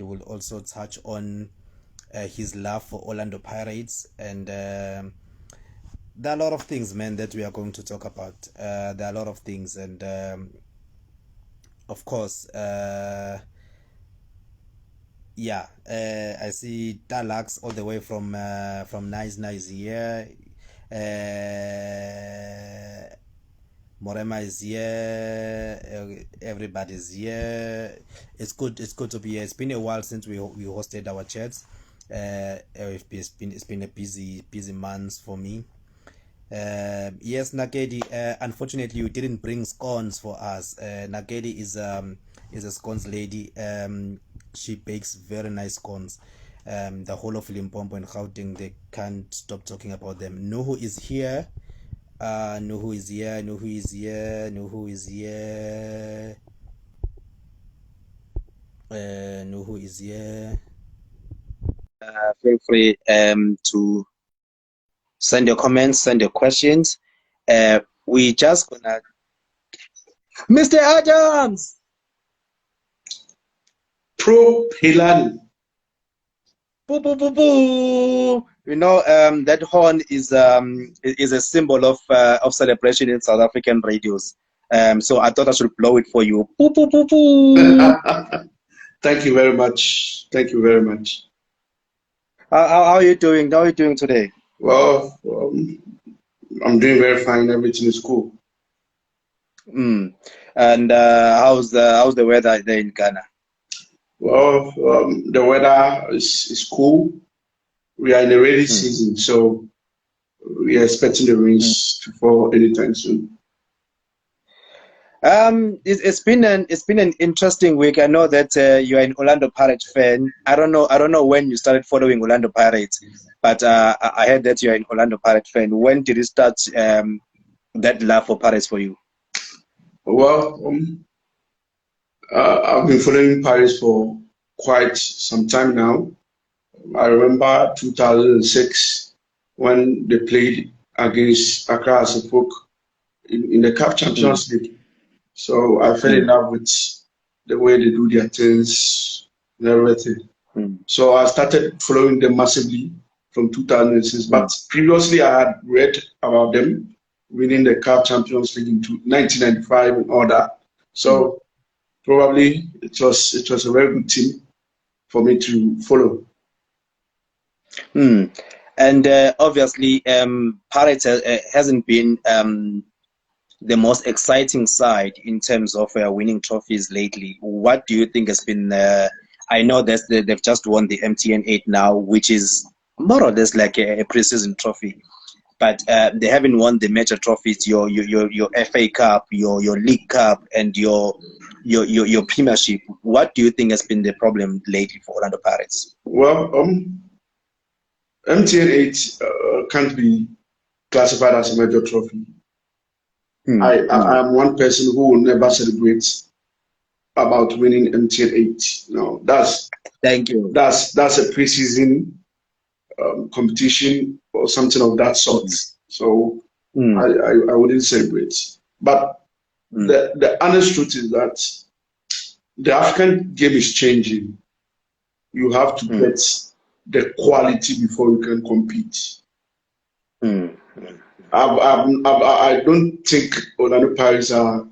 We'll also touch on his love for Orlando Pirates, and there are a lot of things, man, that we are going to talk about. There are a lot of things, and of course, yeah, I see Talax all the way from Nice here. Morema is here. Everybody's here. It's good. It's good to be here. It's been a while since we hosted our chats. It's been a busy months for me. Yes, Nakedi. Unfortunately, you didn't bring scones for us. Nakedi is a scones lady. She bakes very nice scones. The whole of Limpopo and Gauteng, they can't stop talking about them. Nuhu is here. Nuhu is here. Nuhu is here. Nuhu is here. Nuhu is here. Feel free to send your comments, send your questions. We just gonna Mr. Adams. Pro Hilal. Boo, boo, boo, boo. You know, that horn is a symbol of celebration in South African radios. So I thought I should blow it for you. Boo, boo, boo, boo. Thank you very much. Thank you very much. How are you doing? How are you doing today? Well, I'm doing very fine. Everything is cool. And how's the weather there in Ghana? Well, the weather is cool. We are in the rainy season, so we are expecting the rains to fall anytime soon. It's been an interesting week. I know that you are an Orlando Pirates fan. I don't know when you started following Orlando Pirates, but I heard that you're an Orlando Pirates fan. When did it start that love for Pirates for you? Well, I've been following Paris for quite some time now. I remember 2006 when they played against Accra Asafok in the CAF Champions League. So I fell in love with the way they do their things and everything. So I started following them massively from 2006. But previously I had read about them winning the CAF Champions League in 1995 and all that. So probably it was a very good team for me to follow. And obviously, Pirates hasn't been the most exciting side in terms of winning trophies lately. What do you think has been? I know that they've just won the MTN 8 now, which is more or less like a preseason trophy, but they haven't won the major trophies. Your FA Cup, your League Cup, and your Premiership. What do you think has been the problem lately for Orlando Pirates? Well, MTN 8 can't be classified as a major trophy. I am one person who will never celebrate about winning MTN 8. No, thank you. That's a preseason competition or something of that sort. So I wouldn't celebrate. But the honest truth is that the African game is changing. You have to get the quality before you can compete. I don't think Orlando Pirates are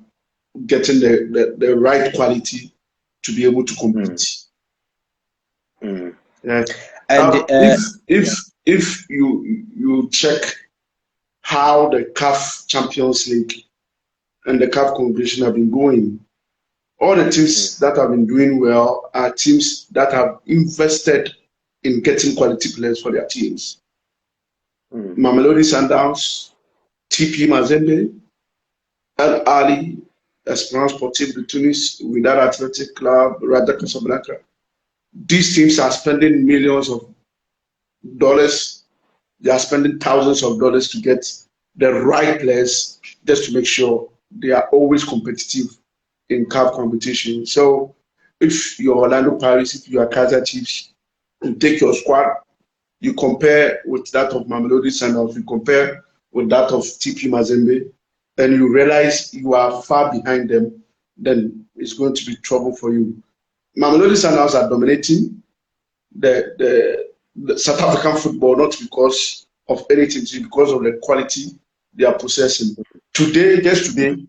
getting the right quality to be able to compete. Yeah. And if you check how the CAF Champions League and the CAF competition have been going, all the teams that have been doing well are teams that have invested in getting quality players for their teams. Mamelodi Sundowns, TP Mazembe, Al Ahly, Esperance Sportive de Tunis, Wydad Athletic Club, Raja Casablanca. These teams are spending millions of dollars. They are spending thousands of dollars to get the right players just to make sure they are always competitive in CAF competition. So if you're Orlando Pirates, if you are Kaizer Chiefs, you take your squad, you compare with that of Mamelodi Sundowns, you compare with that of TP Mazembe, and you realize you are far behind them, then it's going to be trouble for you. Mamelodi Sundowns are dominating the South African football, not because of anything, because of the quality they are possessing. Today, just today,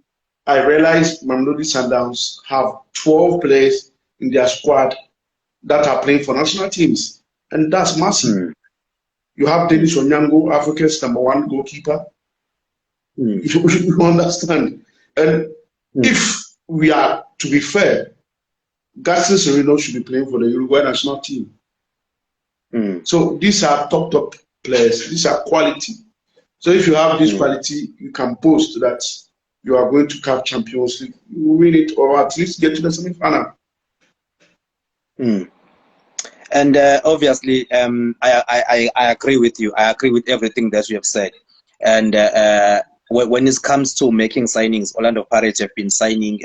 I realized Mamelodi Sundowns have 12 players in their squad that are playing for national teams, and that's massive. You have Dennis Onyango, Africa's #1 goalkeeper. You understand? And if we are to be fair, Gaston Sereno should be playing for the Uruguay national team. So these are top players. These are quality. So if you have this quality, you can boast that you are going to CAF Champions League, you will win it, or at least get to the semi-final. And obviously, I agree with you. I agree with everything that you have said. And when it comes to making signings, Orlando Pirates have been signing.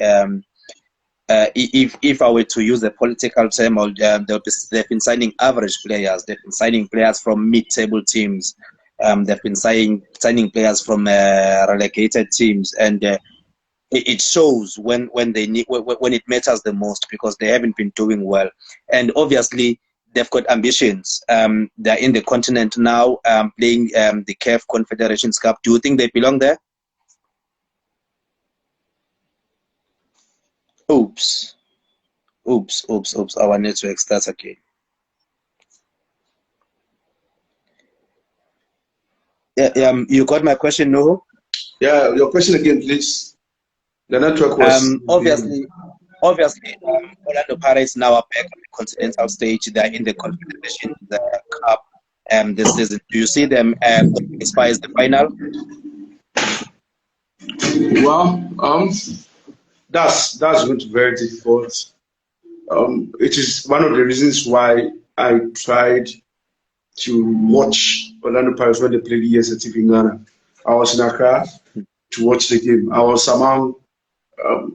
If I were to use a political term, they've been signing average players. They've been signing players from mid-table teams. They've been signing players from relegated teams, and it shows when they need when it matters the most, because they haven't been doing well. And obviously, they've got ambitions. They're in the continent now, playing the CAF Confederations Cup. Do you think they belong there? Oops. Our network starts again. Yeah, you got my question, no? Yeah, your question again, please. The network was obviously, Orlando Pirates now are back on the continental stage. They're in the Confederation Cup this season. Do you see them as far as the final? Well, that's going to be very difficult. It is one of the reasons why I tried to watch Orlando Pirates when they played ESATF in Ghana. I was in Accra to watch the game. I was among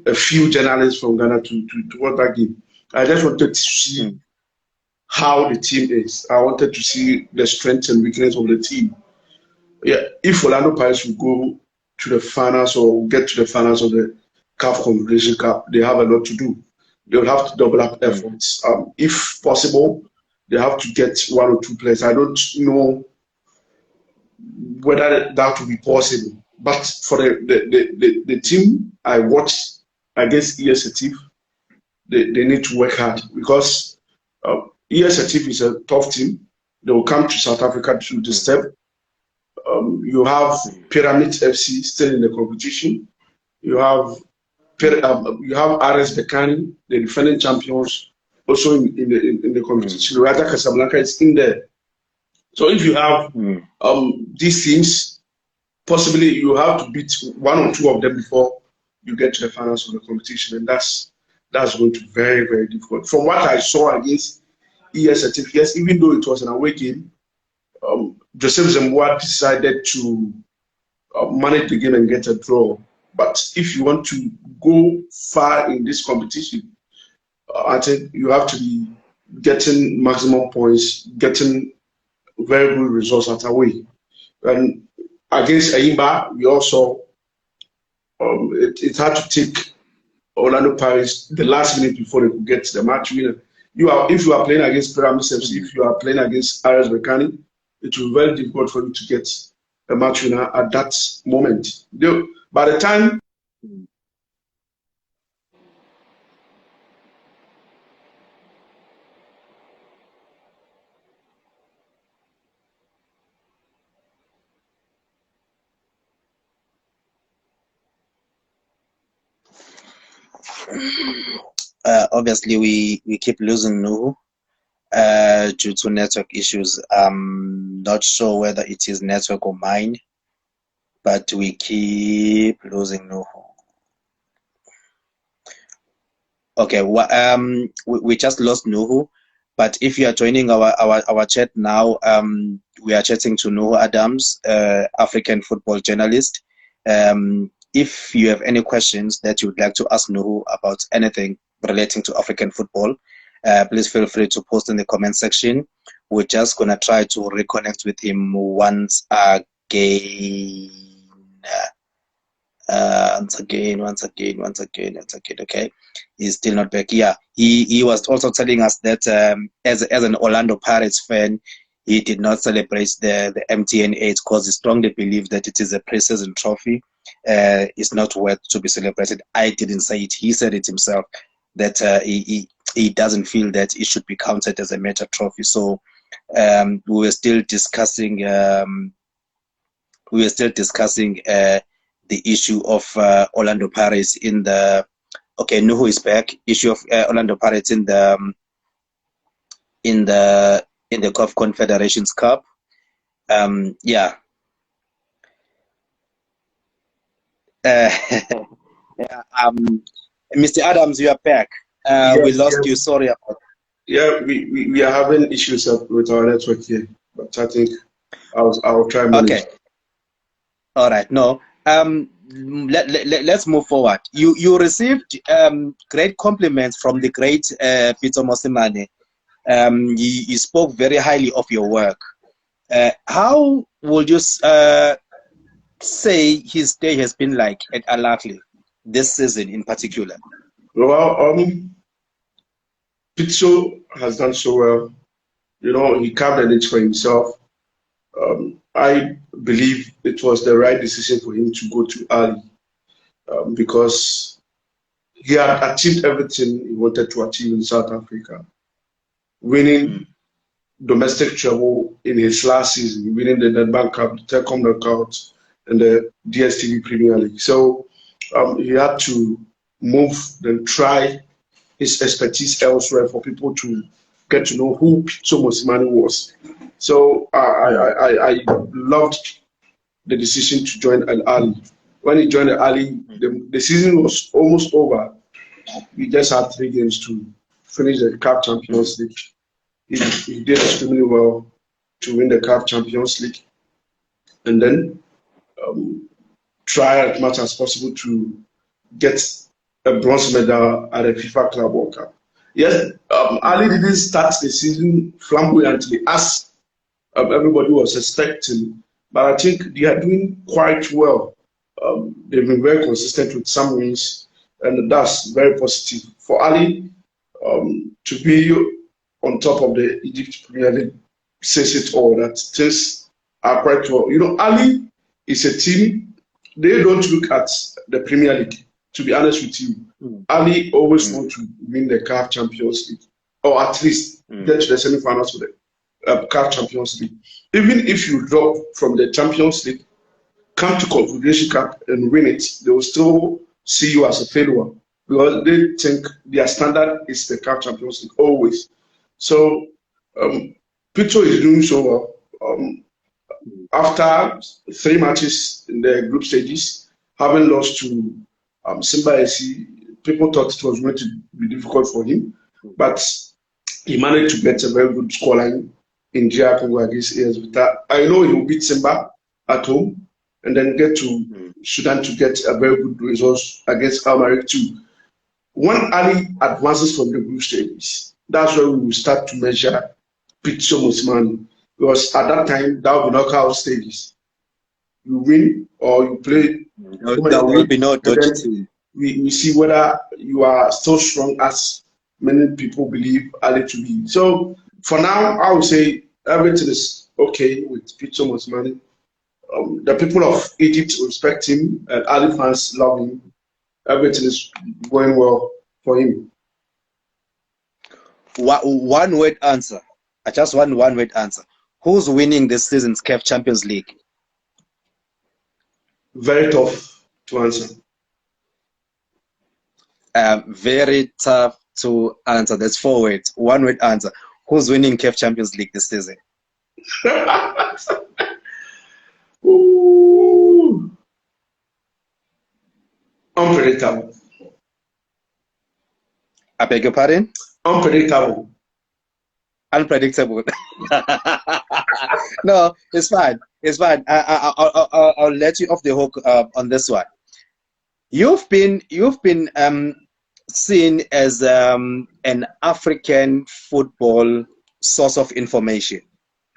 a few journalists from Ghana to watch that game. I just wanted to see how the team is. I wanted to see the strengths and weakness of the team. Yeah, if Orlando Pirates will go to the finals or get to the finals of the CAF Confederation Cup, they have a lot to do. They will have to double up efforts. If possible, they have to get 1 or 2 players. I don't know whether that will be possible. But for the team I watched against ESATF, they need to work hard, because ESATF is a tough team. They will come to South Africa to the step. You have Pyramid FC still in the competition. You have RS Berkane, the defending champions, also in the competition. Raja Casablanca is in there. So if you have these teams, possibly you have to beat 1 or 2 of them before you get to the finals of the competition, and that's going to be very, very difficult. From what I saw against ESATF, yes, even though it was an away game, Joseph Zemboa decided to manage the game and get a draw. But if you want to go far in this competition, I think you have to be getting maximum points, getting very good results at away. And against Ayimba, we also it had to take Orlando Pirates the last minute before they could get the match winner. If you are playing against Pyramid FC, if you are playing against RS Berkane, it will be very difficult for you to get a match winner at that moment. By the time obviously, we keep losing Nuhu due to network issues. I'm not sure whether it is network or mine, but we keep losing Nuhu. Okay, we just lost Nuhu, but if you are joining our chat now, we are chatting to Nuhu Adams, African football journalist. If you have any questions that you would like to ask Nuhu about anything relating to African football, please feel free to post in the comment section. We're just gonna try to reconnect with him once again. Once again. Okay, he's still not back. Yeah, he was also telling us that as an Orlando Pirates fan, he did not celebrate the MTN 8 because he strongly believes that it is a preseason trophy. It's not worth to be celebrated. I didn't say it. He said it himself that he doesn't feel that it should be counted as a major trophy. So we were still discussing. The issue of Orlando Pirates in the Nuhu is back. Issue of Orlando Pirates in the CAF Confederations Cup. Yeah. Yeah, Mr. Adams, you are back. We lost you. Sorry about. Yeah, we are having issues with our network here, but I think I'll try manage. Okay. All right. No. Let's move forward. You received great compliments from the great Peter Mosimane. He spoke very highly of your work. How would you say his day has been like at Al Ahly this season in particular? Well, Pitso has done so well. You know, he carved a niche for himself. I believe it was the right decision for him to go to Ali because he had achieved everything he wanted to achieve in South Africa, winning domestic treble in his last season, winning the Nedbank Cup, the Telkom Knockout, and the DStv Premier League. So he had to move and try his expertise elsewhere for people to get to know who Pitso Mosimane was. So I loved the decision to join Al Ahly. When he joined Al Ahly, the season was almost over. We just had 3 games to finish the CAF Champions League. He did extremely well to win the CAF Champions League, and then try as much as possible to get a bronze medal at the FIFA Club World Cup. Yes, Ali didn't start the season flamboyantly as everybody was expecting, but I think they are doing quite well. They've been very consistent with some wins, and that's very positive. For Ali to be on top of the Egypt Premier League says it all, that things are quite well. You know, Ali is a team, they don't look at the Premier League, to be honest with you. Ali always want to win the CAF Champions League, or at least get to the semi-finals for the CAF Champions League. Even if you drop from the Champions League, come to Confederation Cup and win it, they will still see you as a failure because they think their standard is the CAF Champions League always. So Pitso is doing so well. After 3 matches in the group stages, having lost to Simba SC, people thought it was going to be difficult for him, but he managed to get a very good scoreline in GR Congo against AS Vita. I know he will beat Simba at home and then get to Sudan to get a very good result against Al Merrikh too. When Ali advances from the group stages, that's where we will start to measure Pitso Mosimane, because at that time, that will be knockout stages. You win or you play. There will be no dodgy. We see whether you are so strong as many people believe Ali to be. So for now, I would say everything is okay with Pitso Mosimane. The people of Egypt respect him, and Ali fans love him. Everything is going well for him. One word answer. I just want one word answer. Who's winning this season's CAF Champions League? Very tough to answer. Very tough to answer. That's 4 words. One word answer. Who's winning CAF Champions League this season? Ooh. Unpredictable. I beg your pardon? Unpredictable. Unpredictable. No, it's fine. It's fine. I'll let you off the hook on this one. You've been seen as an African football source of information.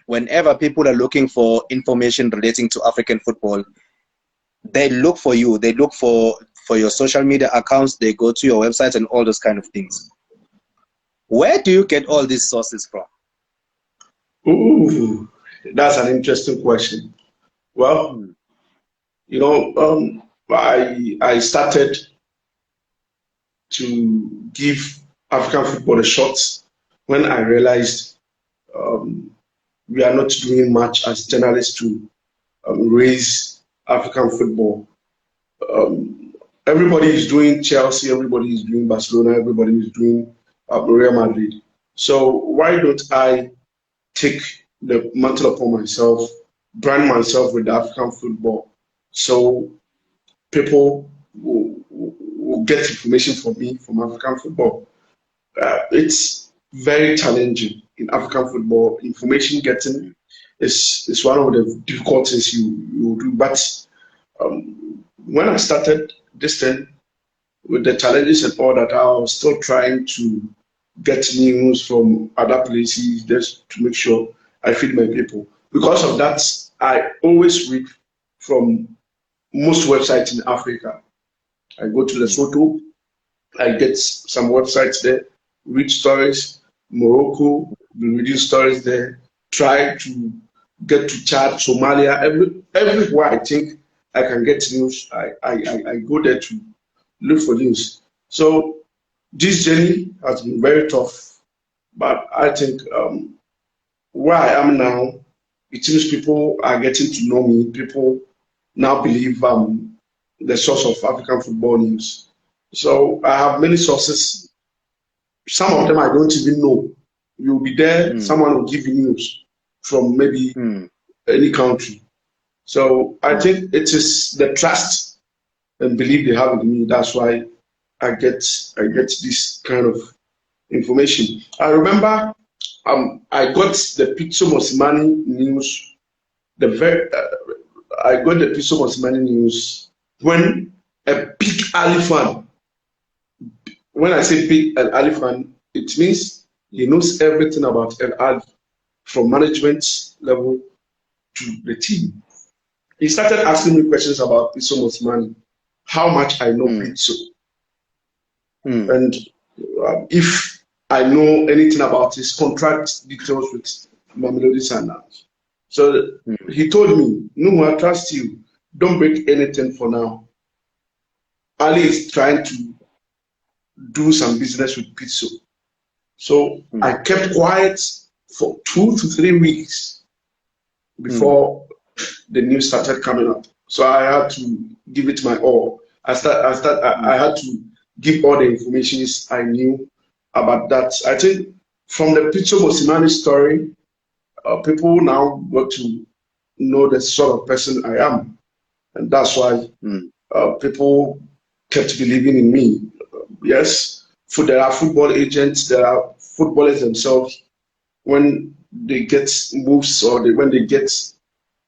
Whenever people are looking for information relating to African football, they look for you. They look for your social media accounts. They go to your website and all those kind of things. Where do you get all these sources from? Ooh, that's an interesting question. Well, you know, I started to give African football a shot when I realized we are not doing much as journalists to raise African football. Everybody is doing Chelsea, everybody is doing Barcelona, everybody is doing Real Madrid. So why don't I take the mantle upon myself, brand myself with African football, so people will get information from me from African football. It's very challenging in African football. Information getting is one of the difficulties you do. But when I started this thing with the challenges and all that, I was still trying to get news from other places just to make sure I feed my people. Because of that, I always read from most websites in Africa. I go to Lesotho, I get some websites there, read stories. Morocco, be reading stories there. Try to get to Chad, Somalia, everywhere I think I can get news. I go there to look for news. So this journey has been very tough, but I think where I am now, it seems people are getting to know me. People now believe the source of African football news. So I have many sources. Some of them I don't even know. You'll be there, someone will give you news from maybe any country. So I think it is the trust and belief they have in me. That's why I get this kind of information. I remember I got the Pitso Mosimane news. I got the Pitso Mosimane news when a big Ali fan. When I say big Ali fan, it means he knows everything about El Ali from management level to the team. He started asking me questions about Pitso Mosimane, how much I know Pitso, and if I know anything about his contract details with Mamelodi Sundowns. So he told me, "No, I trust you. Don't break anything for now. Ali is trying to do some business with Pitso." So I kept quiet for 2 to 3 weeks before the news started coming up. So I had to give it my all. I had to give all the information I knew about that. I think from the Pitso Mosimane story, people now got to know the sort of person I am. And that's why people kept believing in me. Yes, there are football agents, there are footballers themselves. When they get moves or when they get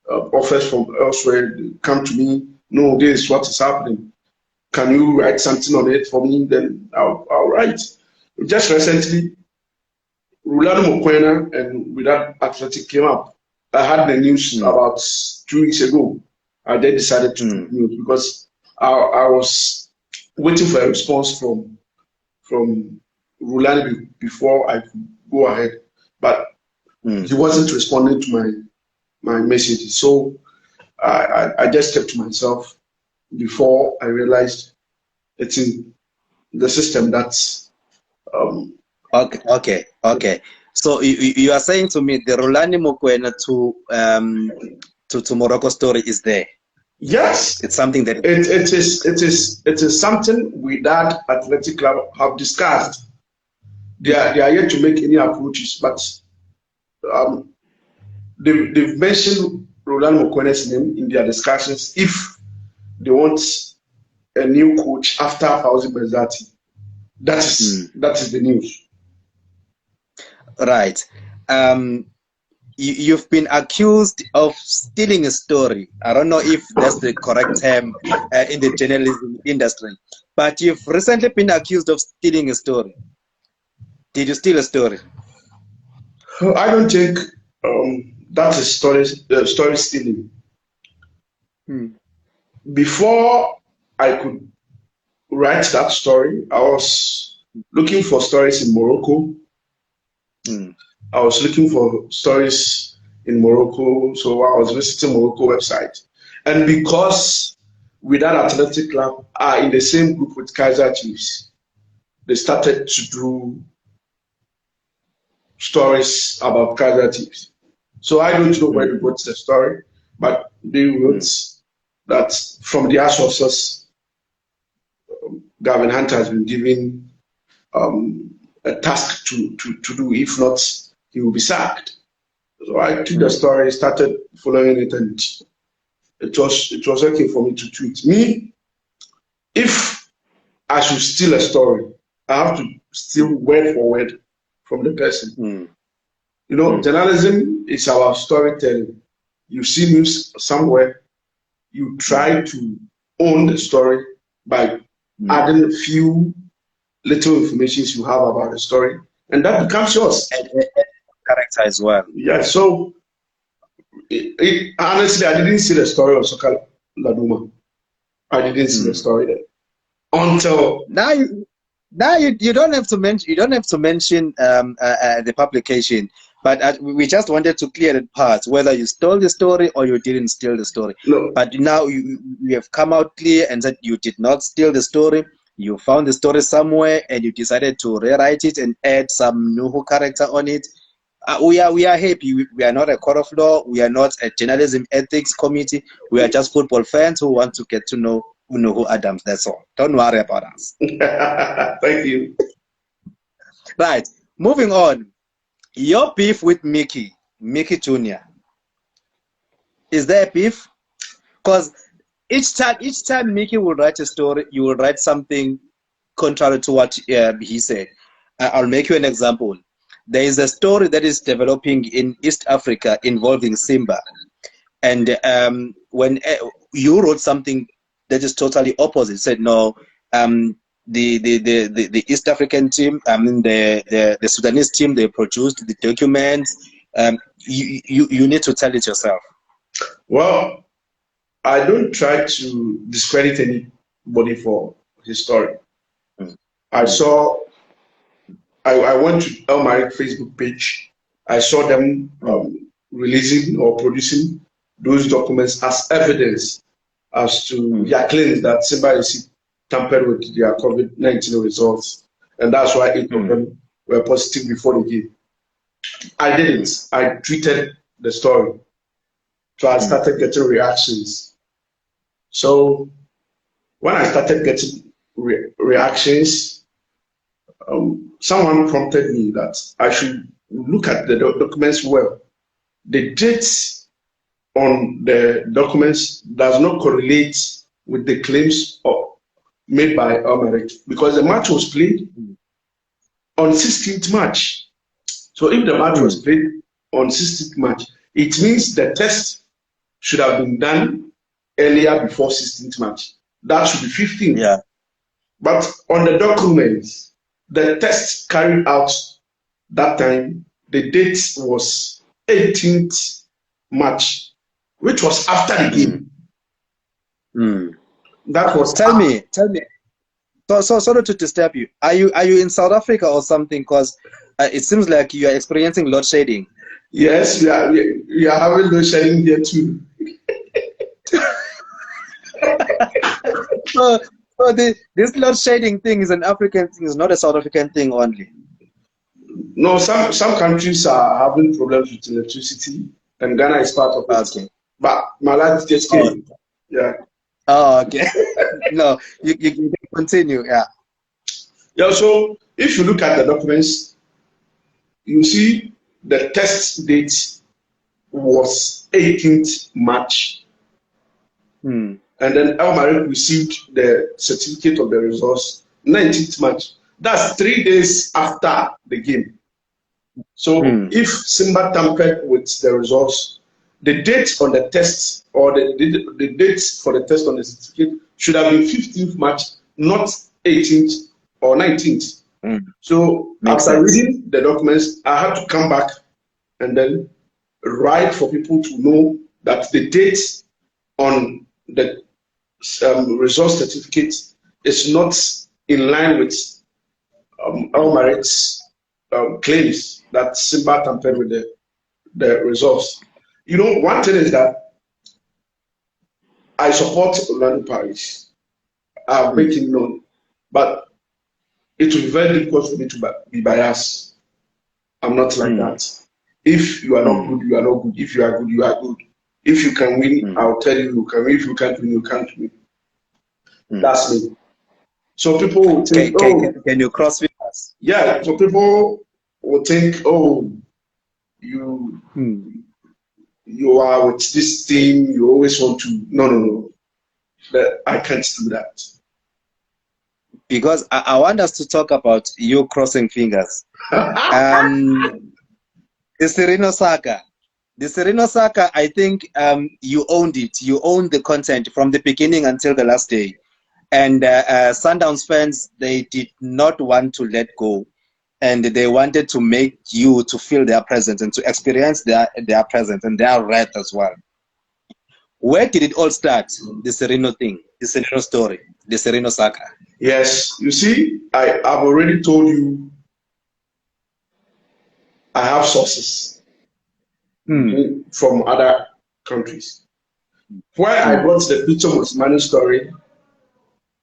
offers from elsewhere, they come to me, "No, this is what is happening. Can you write something on it for me?" Then I'll write. Just recently, Rolando Mokoena and Wydad Athletic came up. I had the news about 2 weeks ago. I then decided to do news because I was waiting for a response from Rolando before I could go ahead, but he wasn't responding to my messages. So I just kept to myself before I realized it's in the system that's Okay. So you are saying to me the Rolando Mokoena to Morocco story is there? Yes, it's something that it is something we that Athletic Club have discussed. They are yet to make any approaches, but they've mentioned Rolando Mokoena's name in their discussions if they want a new coach after Fauzi Benzati. That is the news. Right. You've been accused of stealing a story. I don't know if that's the correct term in the journalism industry, but you've recently been accused of stealing a story. Did you steal a story? I don't think that is story stealing. before I could write that story, I was looking for stories in Morocco. I was looking for stories in Morocco, so I was visiting Morocco website. And because with that athletic club are in the same group with Kaiser Chiefs, they started to do stories about Kaiser Chiefs. So I don't know where they got the story, but they wrote that from their sources, Gavin Hunter has been given a task to do. If not, he will be sacked. So I took the story, started following it, and it was okay for me to tweet. Me, if I should steal a story, I have to steal word for word from the person. You know, journalism is about storytelling. You see news somewhere, you try to own the story by adding a few little information you have about the story, and that becomes yours. And character as well. Yeah, so honestly, I didn't see the story of Soka Laduma. I didn't see the story there until now. You don't have to mention the publication, but we just wanted to clear that part, whether you stole the story or you didn't steal the story. No. But now you have come out clear and said you did not steal the story. You found the story somewhere and you decided to rewrite it and add some new character on it. We are happy. We are not a court of law. We are not a journalism ethics committee. We are just football fans who want to get to know Unoho Adams. That's all. Don't worry about us. Thank you. Right. Moving on. Your beef with Mickey Jr. Is there a beef? Because each time Mickey will write a story, you will write something contrary to what he said. I'll make you an example. There is a story that is developing in East Africa involving Simba, and when you wrote something that is totally opposite, said no, the East African team, the Sudanese team, they produced the documents. You need to tell it yourself. Well, I don't try to discredit anybody for his story. I went to El Maric Facebook page. I saw them releasing or producing those documents as evidence as to their claims that Simba SC tampered with their COVID-19 results. And that's why 8 of them were positive before the game. I didn't. I tweeted the story. So I started getting reactions. So when I started getting reactions, someone prompted me that I should look at the documents well. The dates on the documents does not correlate with the claims made by El Maric, because the match was played on 16th March. So if the match was played on 16th March, it means the test should have been done earlier before 16th March. That should be 15th. Yeah. But on the documents, the test carried out that time, the date was 18th March, which was after the game. That was tell me. So sorry to disturb you. Are you in South Africa or something? Because it seems like you are experiencing load shedding. Yes, we are having load shedding here too. So this load shedding thing is an African thing, it's not a South African thing only. No, some countries are having problems with electricity, and Ghana is part of it. Okay. But Malawi just came. Yeah. Oh, okay. No, you can continue. Yeah. Yeah. So if you look at the documents, you see the test date was 18th March. And then El Maric received the certificate of the results 19th March. That's 3 days after the game. So if Simba tampered with the results, the date on the test or the dates for the test on the certificate should have been 15th March, not 18th or 19th. So after reading the documents, I had to come back and then write for people to know that the date on the resource certificate is not in line with Elmarit's claims that Simba tampered with the results. You know, one thing is that I support Orlando Pirates. I've made it known, but it will be very difficult for me to be biased. I'm not like that. If you are not good, you are not good. If you are good, you are good. If you can win, I'll tell you you can win. If you can't win, you can't win. That's me. So people will think, can you cross with us? Yeah. So people will think, oh, you are with this team. You always want to. No. I can't do that. Because I want us to talk about you crossing fingers. The Sereno Saga. The Sereno Saga, I think you owned it. You owned the content from the beginning until the last day. And Sundowns fans, they did not want to let go. And they wanted to make you to feel their presence and to experience their presence and their wrath as well. Where did it all start? The Sereno thing, the Sereno story, the Sereno Saga. Yes, you see, I've already told you I have sources from other countries. Where I got the Peter Mosimane story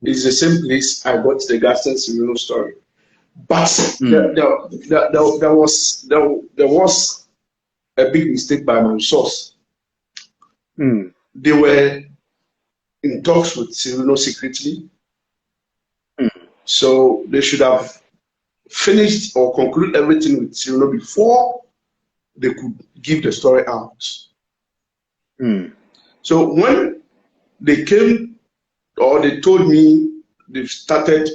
is the same place I got the Gaston Sirino story. But there was a big mistake by my source. They were in talks with Sirino secretly. So they should have finished or concluded everything with Sirino before they could give the story out. So when they came or they told me they've started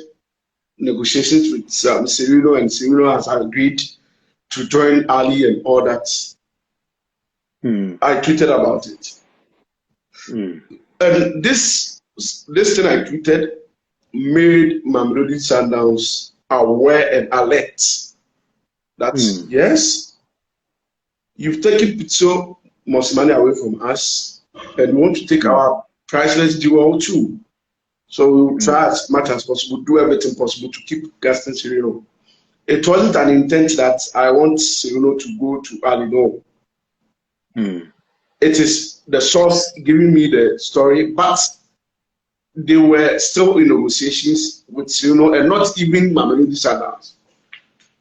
negotiations with Sirino and Sirino has agreed to join Ali and all that, I tweeted about it. And this thing I tweeted made Mamelodi Sundowns aware and alert that yes, you've taken Pitso Mosimane away from us and we want to take our priceless duo too. So we will try as much as possible, do everything possible to keep Gaston Sirino. It wasn't an intent that I want Sirino to go to Ali, no. It is the source giving me the story, but they were still in negotiations with Sirino and not even Mamelodi Sundowns.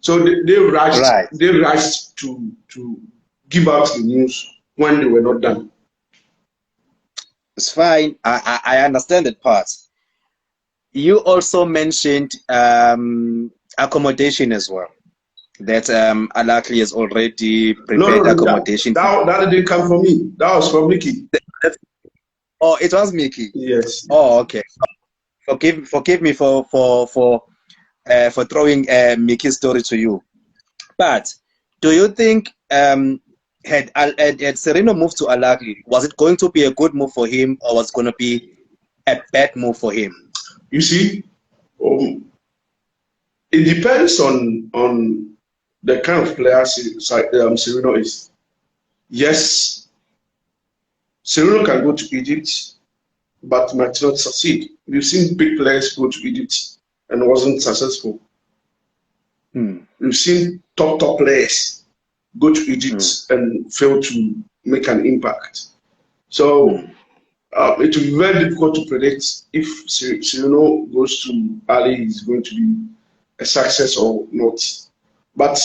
So they rushed to give out the news when they were not done. It's fine. I understand that part. You also mentioned accommodation as well. That Alakli has already prepared accommodation. That didn't come from me. That was from Mickey. Oh, it was Mickey. Yes. Oh, okay. Forgive me for throwing Mickey's story to you. But do you think had Sirino moved to Alakli, was it going to be a good move for him, or was it going to be a bad move for him? You see, it depends on the kind of player Sirino is. Yes, Sirino can go to Egypt, but might not succeed. We've seen big players go to Egypt and wasn't successful. We've seen top players go to Egypt and fail to make an impact. So it will be very difficult to predict if Sirino goes to Ali is going to be a success or not. But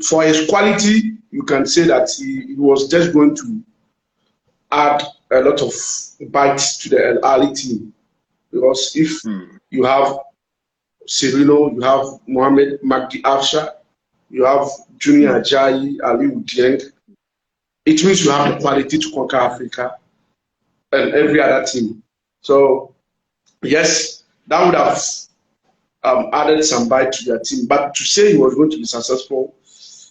for his quality, you can say that he was just going to add a lot of bites to the Ali team. Because if you have Sirino, you have Mohamed Magdi Afsha, you have Junior Ajayi, Ali Dieng, it means you have the quality to conquer Africa and every other team. So, yes, that would have added some bite to their team. But to say he was going to be successful,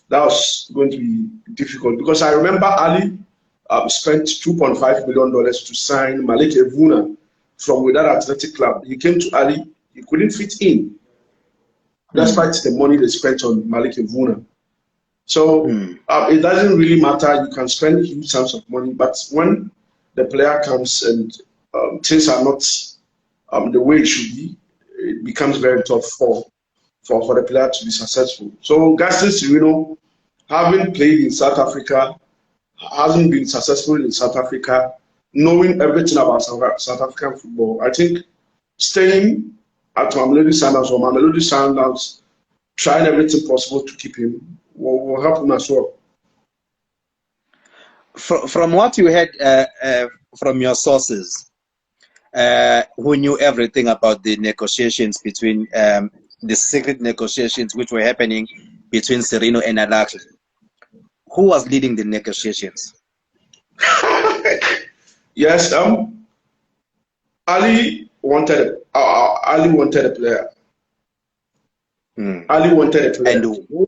that was going to be difficult. Because I remember Ali spent $2.5 million to sign Malik Evuna from Wydad Athletic Club. He came to Ali, he couldn't fit in, despite the money they spent on Malik Evuna. So it doesn't really matter. You can spend huge sums of money, but when the player comes and things are not the way it should be, it becomes very tough for the player to be successful. So Gaston Sirino, having played in South Africa, hasn't been successful in South Africa, knowing everything about South African football. I think staying at Mamelodi Sundowns or Mamelodi Sundowns, trying everything possible to keep him will help him as well. From what you heard from your sources, who knew everything about the negotiations between the secret negotiations which were happening between Sirino and Al-Ahly, who was leading the negotiations? Yes, Ali wanted a player. Ali wanted a player. And who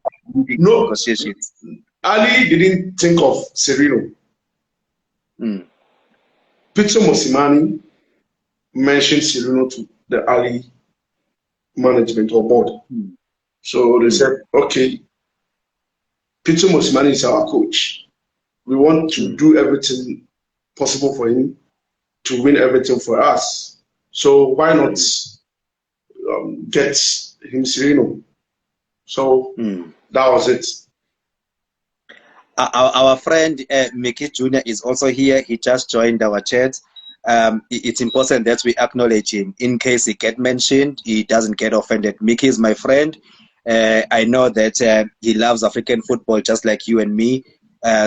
no, negotiations? Ali didn't think of Sirino. Peter Mosimani mentioned Sirino to the Ali management or board. So they said, okay, Peter Mosimani is our coach. We want to do everything possible for him to win everything for us. So why not get him Sirino? So that was it. Our friend Mickey Jr. is also here. He just joined our chat. It's important that we acknowledge him. In case he get mentioned, he doesn't get offended. Mickey is my friend. I know that he loves African football just like you and me.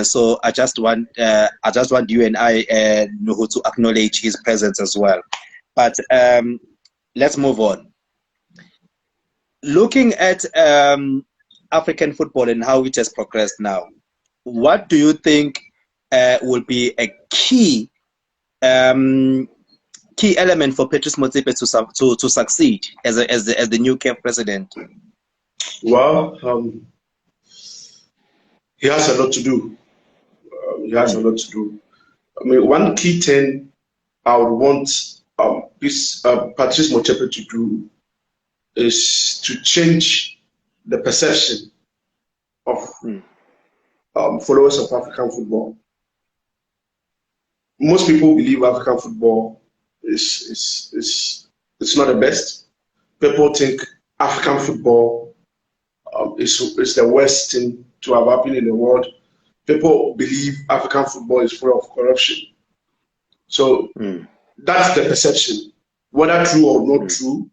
So I just want you and I to acknowledge his presence as well. But let's move on. Looking at African football and how it has progressed now, what do you think will be a key element for Patrice Motsepe to succeed as the new CAF president? Well, he has a lot to do. I mean, one key thing I would want Patrice Motsepe to do is to change the perception of followers of African football. Most people believe African football is not the best. People think African football is the worst thing to have happened in the world. People believe African football is full of corruption. So that's the perception. Whether true or not true,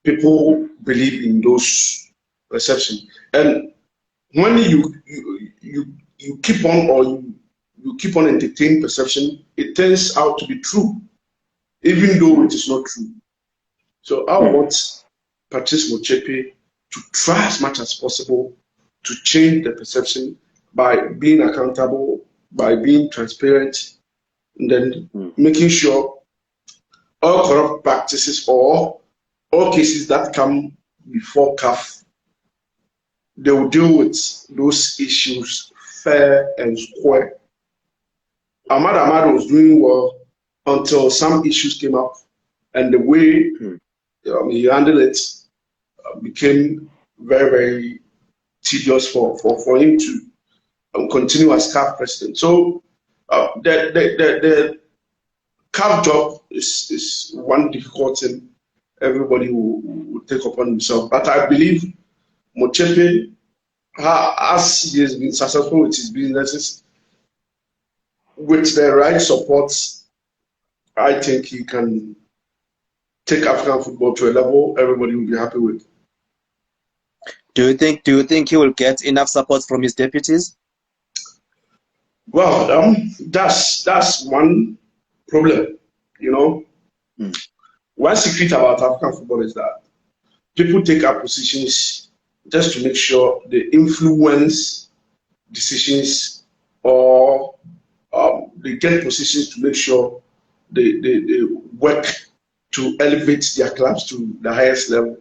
people believe in those perceptions. And when you keep on or you keep on entertaining perception, it turns out to be true, even though it is not true. So I want Patrice Motsepe to try as much as possible to change the perception by being accountable, by being transparent, and then making sure all corrupt practices or all cases that come before CAF, they will deal with those issues fair and square. Ahmad was doing well until some issues came up, and the way he handled it became very, very tedious for him to continue as CAF president. So the CAF job is one difficult thing everybody will take upon himself. But I believe Motsepe, as he has been successful with his businesses, with the right support, I think he can take African football to a level everybody will be happy with. Do you think he will get enough support from his deputies? Well, that's one problem, you know. One secret about African football is that people take up positions just to make sure they influence decisions, or they get positions to make sure they work to elevate their clubs to the highest level.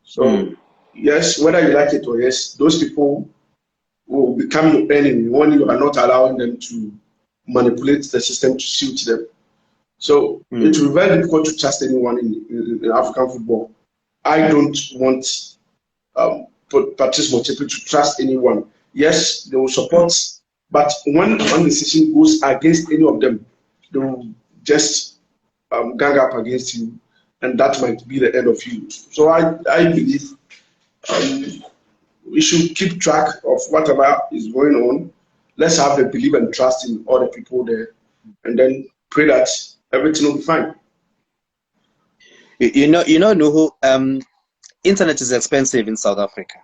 So yes, whether you like it or yes, those people will become your enemy when you are not allowing them to manipulate the system to suit them. So it will be very difficult to trust anyone in African football. I don't want Patrice Motsepe to trust anyone. Yes, they will support, but when one decision goes against any of them, they will just gang up against you, and that might be the end of you. So I believe we should keep track of whatever is going on. Let's have the belief and trust in all the people there, and then pray that everything will be fine. You know, Nuhu, internet is expensive in South Africa,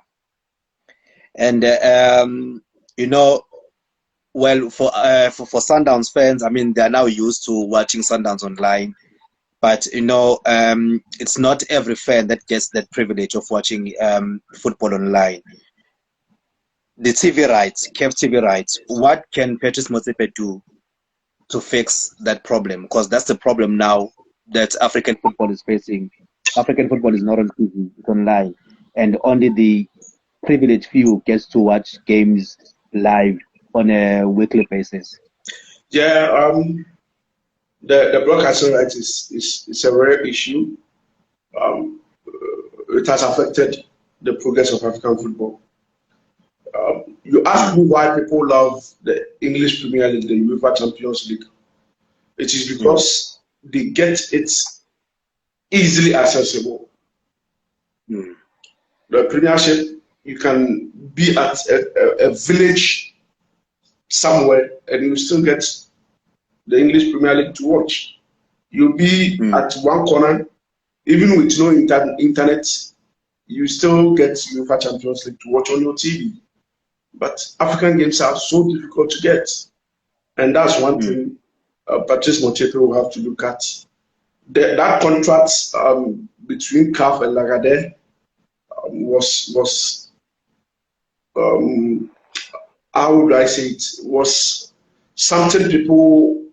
and you know, well, for Sundowns fans, I mean, they are now used to watching Sundowns online, but you know, it's not every fan that gets that privilege of watching football online. The TV rights, CAF TV rights. What can Patrice Motsepe do to fix that problem? Because that's the problem now that African football is facing. African football is not on TV, it's online, and only the privileged few gets to watch games live on a weekly basis. Yeah, the broadcasting rights is a rare issue. It has affected the progress of African football. You ask me why people love the English Premier League, the UEFA Champions League. It is because they get it easily accessible. The Premiership, you can be at a village somewhere and you still get the English Premier League to watch. You'll be at one corner, even with no internet, you still get UEFA Champions League to watch on your TV. But African games are so difficult to get. And that's one thing Patrice Motsepe will have to look at. That contract between CAF and Lagardère was how would I say it, was something people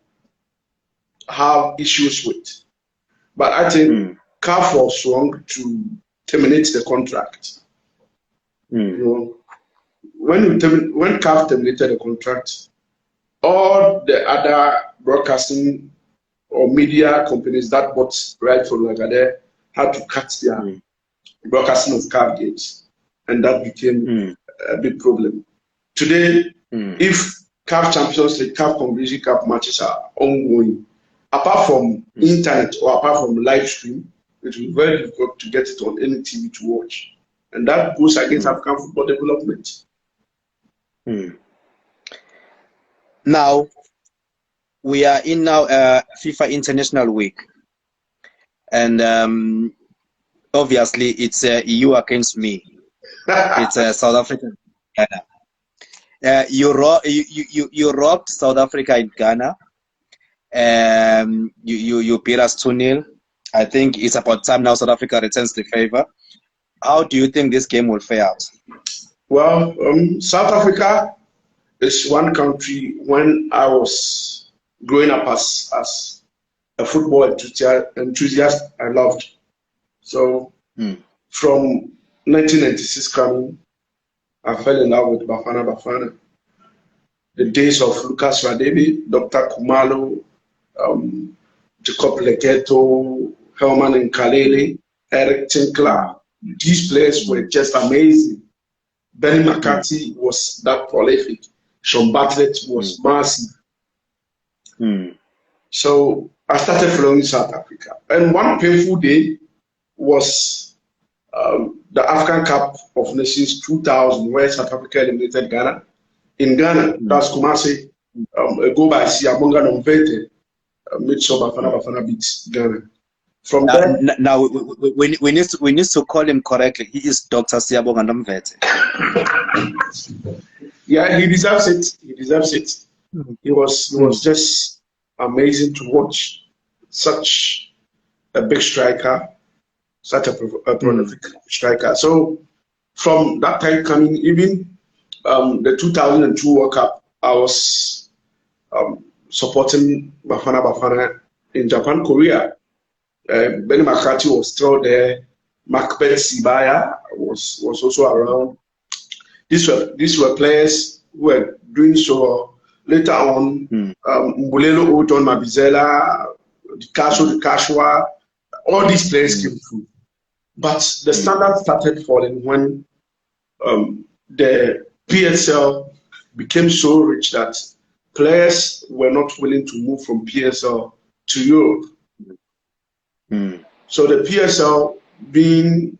have issues with. But I think CAF was wrong to terminate the contract. You know, when CAF terminated the contract, all the other broadcasting or media companies that bought right from Lagardère had to cut their broadcasting of CAF games, and that became a big problem. Today, if CAF Champions League, CAF Confederation Cup matches are ongoing, apart from internet or apart from live stream, it will be very difficult to get it on any TV to watch, and that goes against African football development. Now, we are in now FIFA International Week, and obviously it's you against me. It's South Africa, Ghana. You robbed South Africa in Ghana. You beat us 2-0. I think it's about time now South Africa returns the favor. How do you think this game will fare out? Well, South Africa is one country. When I was growing up as a football enthusiast, I loved. So from 1996 coming, I fell in love with Bafana Bafana. The days of Lucas Radebe, Dr. Khumalo, Jacob Leketo, Herman Nkalele, Eric Tinkler. These players were just amazing. Benny McCarthy was that prolific. Sean Bartlett was massive. So I started following South Africa. And one painful day was the African Cup of Nations 2000, where South Africa eliminated Ghana. In Ghana, that's Kumasi, a goal by Siabonga Nomvete, made sure Bafana beat Ghana. From there, now we need to call him correctly. He is Dr. Siabonga Nomvete. Yeah, he deserves it. He deserves it. He was just amazing to watch. Such a big striker, such a prolific striker. So from that time coming, even the 2002 World Cup, I was supporting Bafana in Japan, Korea. Benny McCarthy was still there. Macbeth Sibaya was also around. These were players who were doing so well. Later on, Mbulelo Oton Mabizela, Dikasho Dikashwa, all these players came through. But the standard started falling when the PSL became so rich that players were not willing to move from PSL to Europe. So the PSL being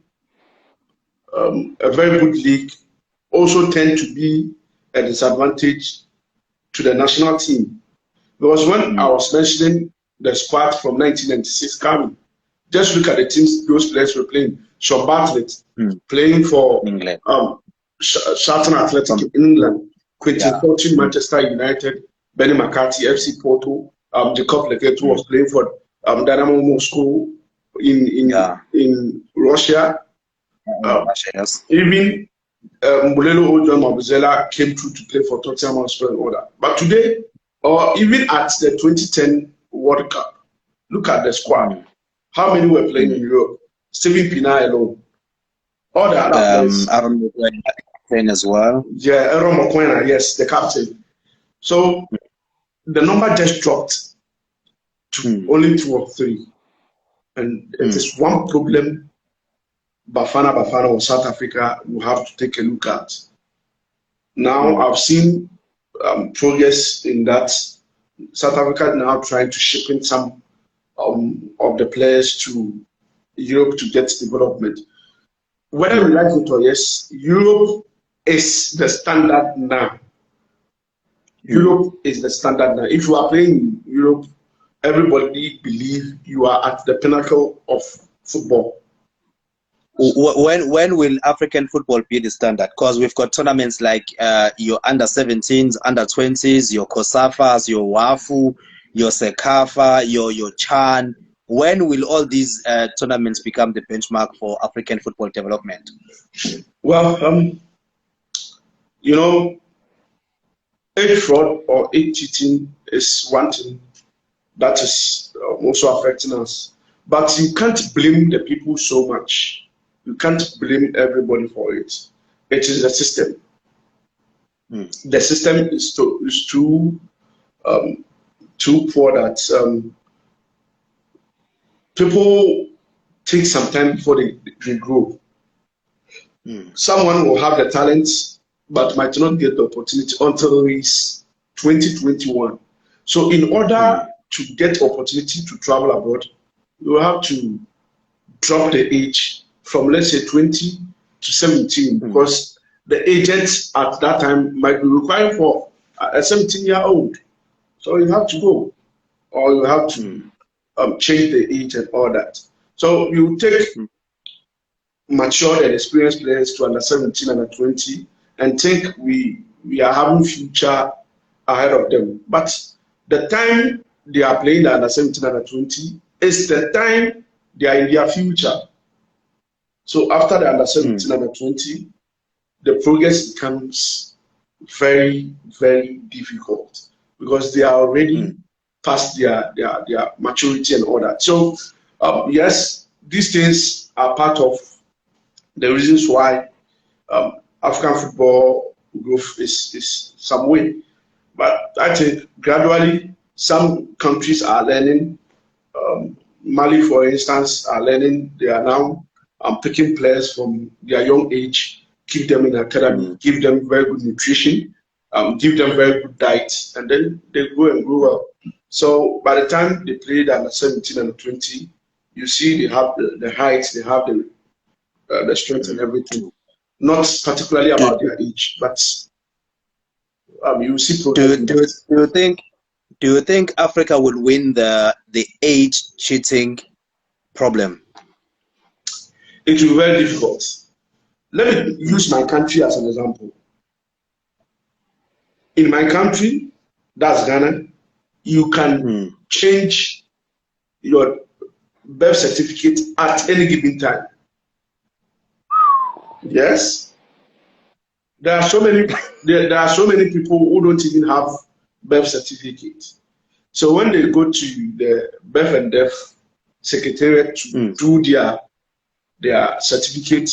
a very good league also tend to be a disadvantage to the national team. Because when I was mentioning the squad from 1996 coming, just look at the teams those players were playing. Sean Bartlett playing for England. Charlton Athletic in England, Quentin Fortune, Manchester United, Benny McCarthy, FC Porto, Jacob Legetu was playing for Dynamo Moscow in Russia. Even Mulelo Ojon Mabuzela came through to play for Tottenham Hotspur and all that. But today, or even at the 2010 World Cup, look at the squad. How many were playing in Europe? Steven Pienaar alone. All the other players. Aaron Mokoena as well. Yeah, Aaron Mokoena, yes, the captain. So the number just dropped to only 2 or 3. And it is one problem Bafana or South Africa will have to take a look at. Now I've seen progress in that. South Africa now trying to ship in some of the players to Europe to get development. Whether we like it or yes, Europe is the standard now. Europe is the standard now. If you are playing in Europe, everybody believes you are at the pinnacle of football. When will African football be the standard? Because we've got tournaments like your under-17s, under-20s, your COSAFAs, your WAFU, your SECAFA, your CHAN. When will all these tournaments become the benchmark for African football development? Well, you know, age fraud or age cheating is one thing that is also affecting us. But you can't blame the people so much. You can't blame everybody for it. It is the system. The system is too poor that people take some time before they grow. Someone will have the talent, but might not get the opportunity until he's 2021. So in order to get opportunity to travel abroad, you have to drop the age from, let's say, 20 to 17, because the agents at that time might be required for a 17-year-old. So you have to go, or you have to change the age and all that. So you take mature and experienced players to under 17 and under 20 and think we are having future ahead of them. But the time they are playing the under 17 and under 20 is the time they are in their future. So after the under 17 and under 20, the progress becomes very, very difficult because they are already past their maturity and all that. So yes, these things are part of the reasons why African football growth is some way. But I think gradually some countries are learning. Mali, for instance, are learning. They are now picking players from their young age, keep them in academy, give them very good nutrition, give them very good diet, and then they go and grow up. So by the time they play under 17 and 20, you see they have the height, they have the strength and everything. Not particularly about their age, but you see progress. Do you think Africa will win the age cheating problem? It will be very difficult. Let me use my country as an example. In my country, that's Ghana, you can change your birth certificate at any given time. Yes, there are so many people who don't even have birth certificate. So when they go to the birth and death secretariat to do their certificate,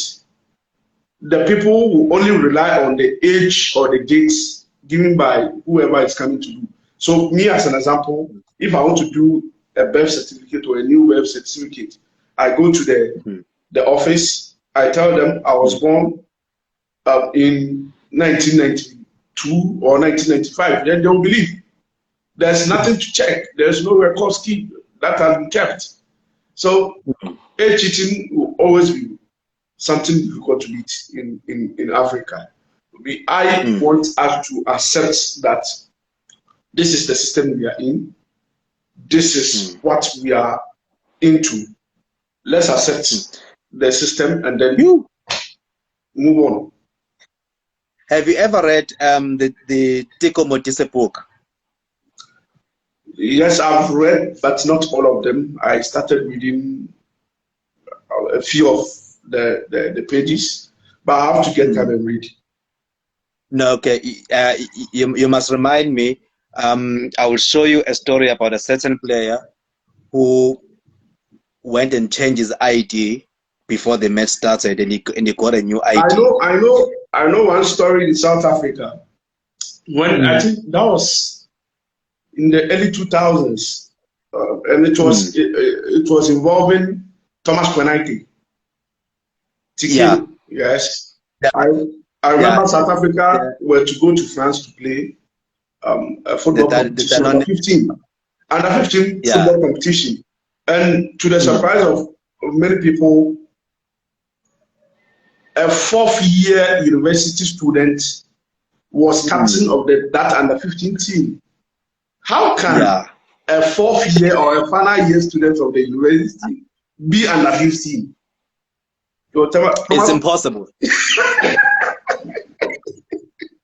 the people will only rely on the age or the dates given by whoever is coming to do. So me as an example, if I want to do a birth certificate or a new birth certificate, I go to the office, I tell them I was born in 1992 or 1995, then they'll believe. There's nothing to check. There's no record keep. that has been kept. So cheating will always be something difficult to beat in Africa. I want us to accept that this is the system we are in. This is what we are into. Let's accept the system and then move on. Have you ever read the Teko Modise book? Yes, I've read, but not all of them. I started reading a few of the pages, but I have to get time and read. No, okay. You must remind me. I will show you a story about a certain player who went and changed his ID before the match started, and he got a new ID. I know one story in South Africa. When I think that was in the early 2000s, and it was involving Thomas Kwenaite. Yeah. Yes. Yeah. I remember South Africa were to go to France to play a football competition under 15 football competition, and to the surprise of many people, a fourth-year university student was captain of that under 15 team. How can a fourth-year or a final year student of the university be under 15? It's impossible.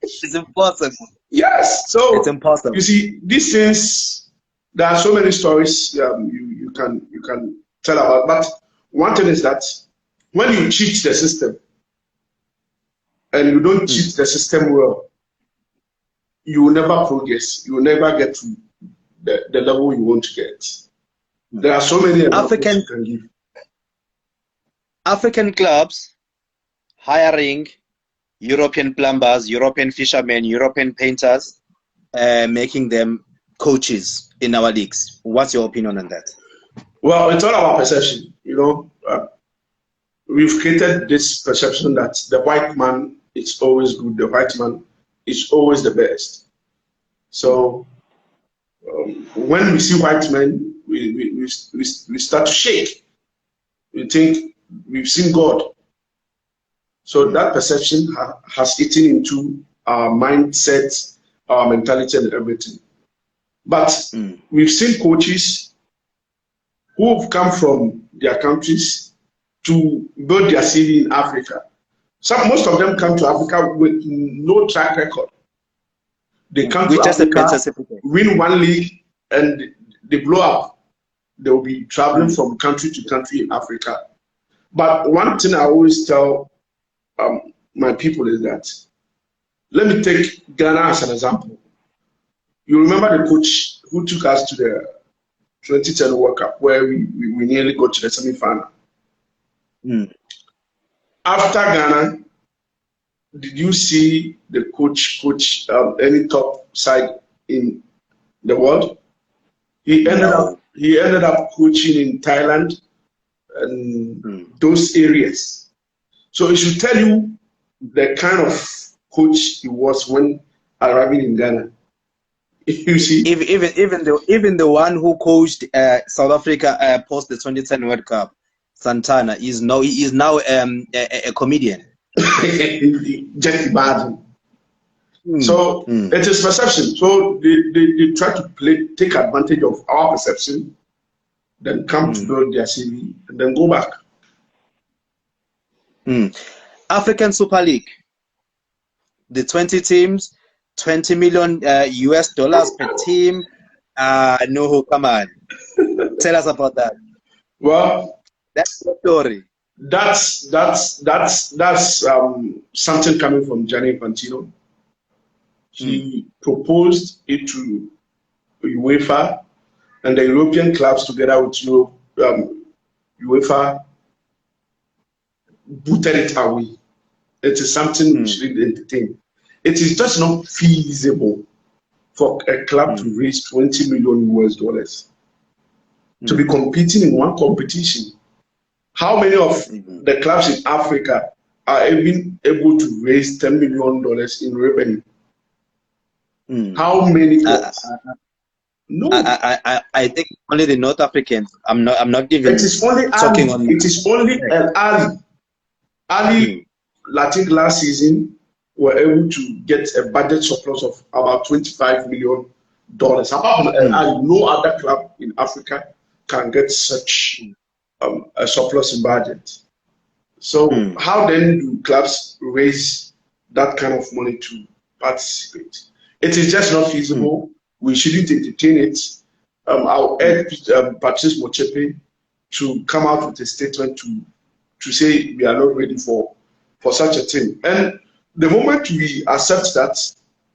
It's impossible. Yes, so it's impossible. You see, these things, there are so many stories you can tell about. But one thing is that when you cheat the system and you don't cheat the system well, you will never progress. You will never get to the level you want to get. There are so many examples you can give. African clubs hiring European plumbers, European fishermen, European painters, making them coaches in our leagues. What's your opinion on that? Well, it's all about perception. We've created this perception that the white man is always good, the white man is always the best. So when we see white men, we start to shake. We think we've seen God. So that perception has eaten into our mindset, our mentality, and everything. But we've seen coaches who have come from their countries to build their city in Africa. Most of them come to Africa with no track record. They come to Africa, win one league, and they blow up. They will be traveling from country to country in Africa. But one thing I always tell my people is that, let me take Ghana as an example. You remember the coach who took us to the 2010 World Cup, where we nearly got to the semi-final. After Ghana, did you see the coach any top side in the world? He ended up coaching in Thailand and those areas. So it should tell you the kind of coach he was when arriving in Ghana. You see, even the one who coached South Africa post the 2010 World Cup, Santana, he is now a comedian. Just imagine. So it is perception. So they try to take advantage of our perception, then come to build their CV and then go back. African Super League, the 20 teams, $20 million US dollars per team. No, come on, tell us about that. Well, that's the story. That's something coming from Gianni Infantino. He proposed it to UEFA and the European clubs together with UEFA booted it away. It is something we should entertain. It is just not feasible for a club to raise $20 million US dollars to be competing in one competition. How many of the clubs in Africa are even able to raise $10 million in revenue? How many clubs? No. I think only the North Africans. I'm not even. It is only talking Ali. on. It is only Ali. Ali, I think last season, were able to get a budget surplus of about $25 million. Apart from Ali, no other club in Africa can get such a surplus in budget. So how then do clubs raise that kind of money to participate? It is just not feasible. We shouldn't entertain it. I'll urge Patrice Motsepe to come out with a statement to say we are not ready for such a thing. And the moment we accept that,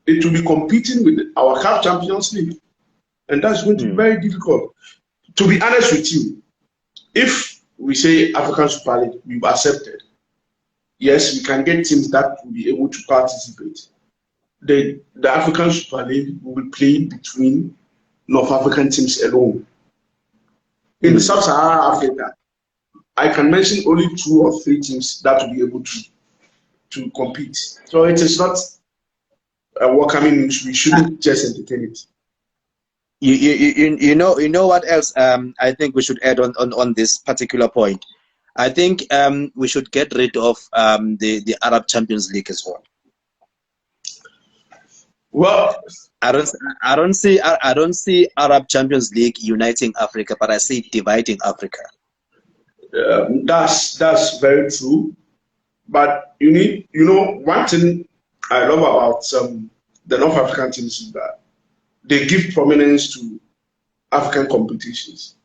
it will be competing with our CAF Champions League. And that's going to be very difficult. To be honest with you, if we say African Super League, we've accepted. Yes, we can get teams that will be able to participate. The African Super League will be played between North African teams alone. In Sub-Saharan Africa, I can mention only 2 or 3 teams that will be able to compete. So it is not a welcoming news. We shouldn't just entertain it. You know what else I think we should add on this particular point. I think we should get rid of the Arab Champions League as well. Well, I don't see Arab Champions League uniting Africa, but I see dividing Africa. That's very true. But one thing I love about the North African teams is that they give prominence to African competitions.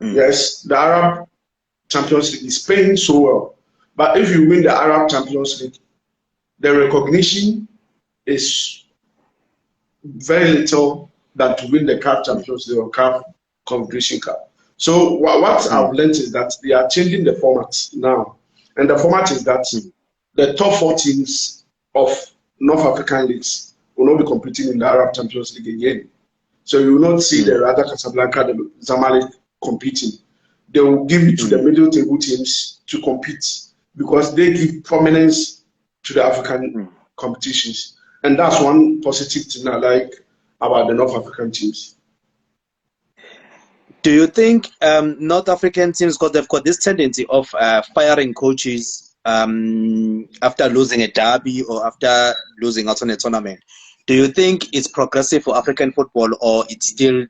Yes, the Arab Champions League is paying so well. But if you win the Arab Champions League, the recognition is very little than to win the CAF Champions League or CAF Confederation Cup. So what I've learned is that they are changing the format now. And the format is that the top 4 teams of North African leagues will not be competing in the Arab Champions League again. So you will not see the Raja Casablanca, the Zamalek competing. They will give it to the middle table teams to compete because they give prominence to the African competitions. And that's one positive thing I like about the North African teams. Do you think North African teams, because they've got this tendency of firing coaches after losing a derby or after losing out on a tournament, do you think it's progressive for African football or it's still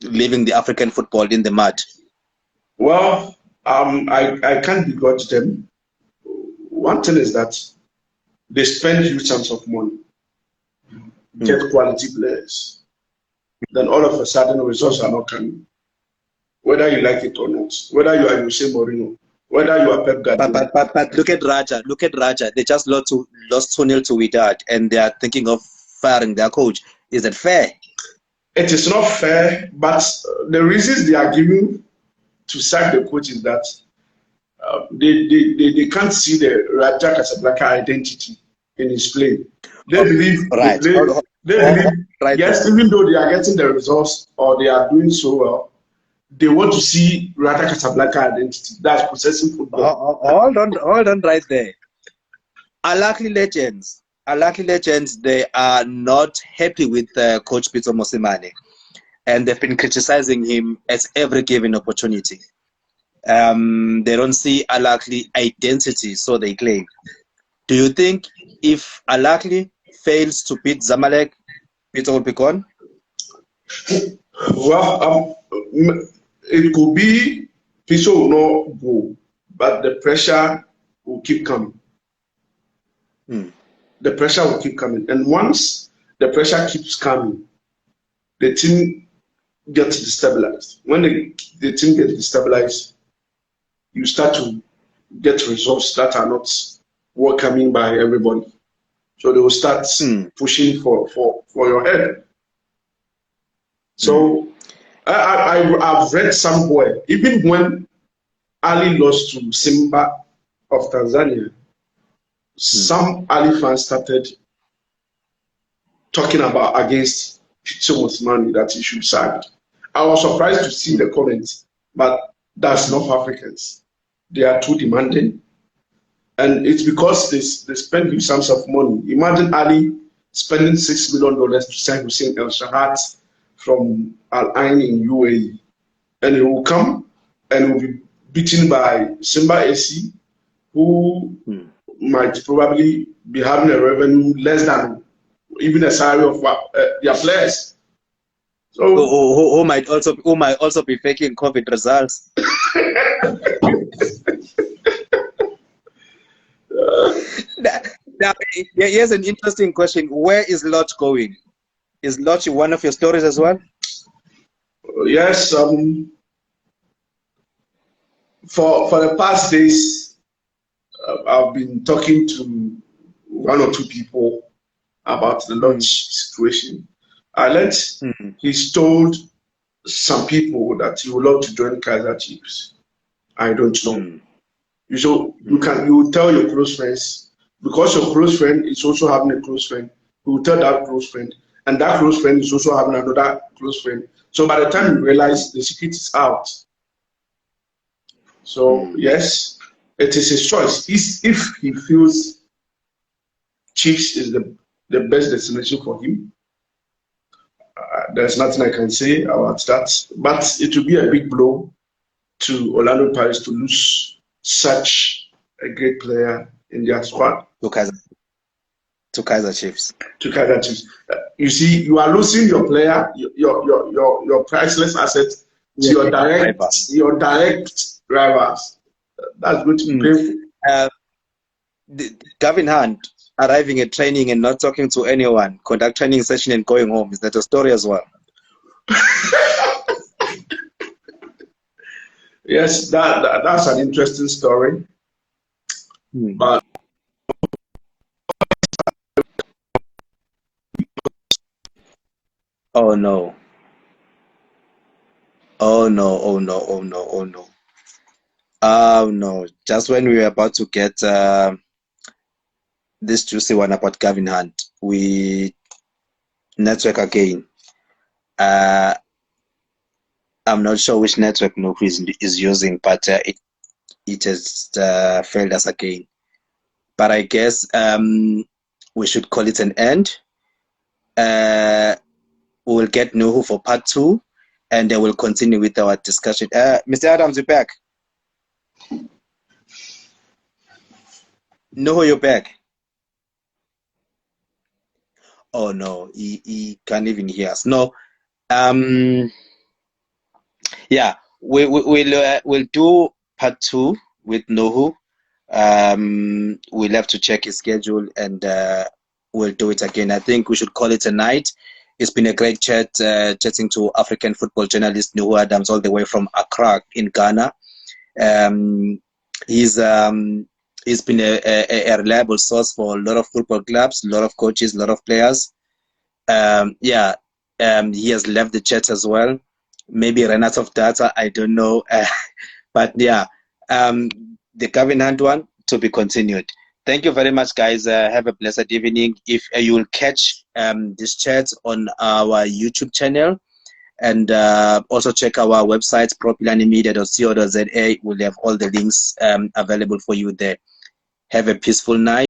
leaving the African football in the mud? Well, I can't begrudge them. One thing is that they spend huge sums of money, get quality players. Then all of a sudden, the results are not coming. Whether you like it or not, whether you are Jose Mourinho, whether you are Pep Guardiola. But look at Raja. Look at Raja. They just lost 2-0 to Wydad, and they are thinking of firing their coach. Is that fair? It is not fair, but the reasons they are giving to sack the coach is that they can't see the Raja Casablanca identity in his play. They believe, right. they believe yes, even though they are getting the results or they are doing so well, they want to see Raja Casablanca identity. That's possessing football. Hold on right there. Alakli Legends, they are not happy with Coach Pitso Mosimane. And they've been criticizing him at every given opportunity. They don't see Alakli identity, so they claim. Do you think if Alakli fails to beat Zamalek, Pitso will be gone? Well, it could be Pitso will not go, but the pressure will keep coming. The pressure will keep coming. And once the pressure keeps coming, the team gets destabilized. When the team gets destabilized, you start to get results that are not welcoming by everybody. So they will start pushing for your head. So I've read somewhere, even when Ali lost to Simba of Tanzania, some Ali fans started talking about against Pitso Mosimane that he should sack. I was surprised to see the comments, but that's North Africans. They are too demanding. And it's because they spend huge sums of money. Imagine Ali spending $6 million to sign Hussein El Shahat from Al Ain in UAE, and he will come and will be beaten by Simba AC, who might probably be having a revenue less than even a salary of their players. So who might also be faking COVID results. Now, here's an interesting question. Where is Lodge going? Is Lodge one of your stories as well? Yes. For the past days, I've been talking to one or two people about the Lodge situation. I learned he's told some people that he would love to join Kaizer Chiefs. I don't know. You will tell your close friends, because your close friend is also having a close friend. You will tell that close friend, and that close friend is also having another close friend. So by the time you realize, the secret is out. So yes, it is his choice. If he feels Chiefs is the best destination for him, there's nothing I can say about that. But it will be a big blow to Orlando Pirates to lose such a great player in their squad. To Kaizer Chiefs. To Kaizer Chiefs. You see, you are losing your player, your priceless asset to your direct rivals. That's going to be painful. Gavin Hunt arriving at training and not talking to anyone, conduct training session and going home. Is that a story as well? Yes, that's an interesting story. But oh no. Oh no, oh no, oh no, oh no. Oh no. Just when we were about to get this juicy one about Gavin Hunt, we network again. I'm not sure which network Noku is using, but it has failed us again. But I guess we should call it an end. We'll get Nuhu for part 2, and then we'll continue with our discussion. Mr. Adams, you're back. Nuhu, you're back. Oh no, he can't even hear us. No. Yeah, we'll do part 2 with Nuhu. We'll have to check his schedule, and we'll do it again. I think we should call it a night. It's been a great chat, chatting to African football journalist Nuhu Adams, all the way from Accra in Ghana. He's been a reliable source for a lot of football clubs, a lot of coaches, a lot of players. He has left the chat as well. Maybe ran out of data, I don't know. But yeah, the Gavin Hunt one to be continued. Thank you very much, guys. Have a blessed evening. If you will catch this chat on our YouTube channel, and also check our website, propylanimedia.co.za. We'll have all the links available for you there. Have a peaceful night.